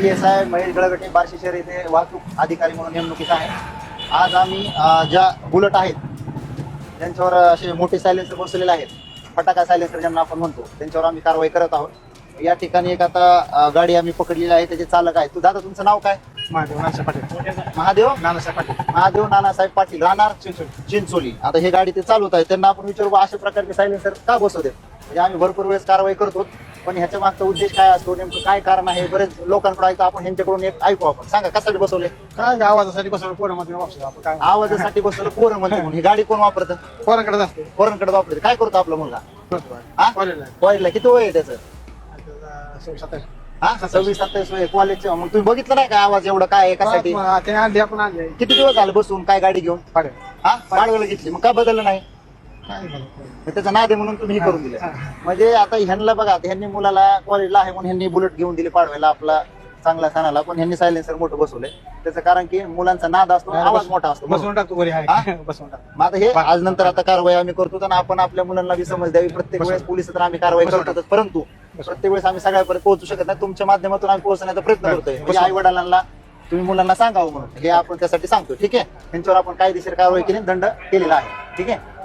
PSI Mahesh गळगटे Barshi शहर येथे वाहतूक अधिकारी म्हणून नेमणुकीचा आहे. आज आम्ही ज्या बुलेट आहेत त्यांच्यावर असे मोठे सायलेन्सर बसवलेले आहेत, फटाका सायलेन्सर ज्यांना आपण म्हणतो, त्यांच्यावर आम्ही कारवाई करत आहोत. या ठिकाणी एक आता गाडी आम्ही पकडलेली आहे, त्याचे चालक आहे. दादा तुमचं नाव काय? महादेव नानासाहेब पाटील. महादेव नानासाहेब पाटील. महादेव नानासाहेब पाटील, राहणार चिंचोली. आता हे गाडी ते चालवत आहे, त्यांना आपण विचारू अशा प्रकारचे सायलेन्सर का बसवते. म्हणजे आम्ही भरपूर वेळेस कारवाई करतो, पण ह्याच्या मागचा उद्देश काय असतो, नेमकं काय कारण आहे, बरेच लोकांकडे ऐकतो. आपण ह्यांच्याकडून एक ऐकू. आपण सांगा कशासाठी बसवले? काय आवाजासाठी बसवलं पोरामध्ये वापरतो आपण. काय आवाजासाठी बसवलं पोरं म्हणते म्हणून. ही गाडी कोण वापरतं? पोरांकडे असते. पोरांकडे वापरते. काय करतो आपला मुलगा? हा? कॉलेजला आहे. कॉलेजला किती वय आहे त्याचं? आता 27. हा 26-27 वय कॉलेजचं. मग तुम्ही बघितलं नाही का आवाज एवढा काय आहे, कशासाठी? ते आणली आपण आणली. किती दिवस झाले बसून काय गाडी घेऊन? पाडेल. हा पाडव्याला घेतली, मग का बदललं नाही? काय झालं? मग त्याचा नाद आहे म्हणून तुम्ही हे करून दिलं. म्हणजे आता ह्यांना बघा, ह्यांनी मुलाला कॉलेजला आहे म्हणून ह्यांनी बुलेट घेऊन दिली पाडव्याला आपला चांगला सणाला, पण ह्यांनी सायलेन्सर मोठं बसवलंय. त्याचं कारण की मुलांचा नाद असतो, आवाज मोठा असतो. बसवून टाकतो बरी हा? आहे. बसवून टाकतो. मग आता हे आज नंतर आता कारवाई आम्ही करतो, आणि आपण आपल्या मुलांना बी समज द्यावी. प्रत्येक वेळेस पोलिस तर आम्ही कारवाई करतोच, परंतु प्रत्येक वेळेस आम्ही सगळ्यापर्यंत पोहोचू शकत नाही. तुमच्या माध्यमातून आम्ही पोहोचण्याचा प्रयत्न करतोय. म्हणजे आई वडिलांना तुम्ही मुलांना सांगावं म्हणून हे आपण त्यासाठी सांगतो. ठीक आहे, त्यांच्यावर आपण कायदेशीर कारवाई केली, दंड केलेला आहे. ठीक आहे.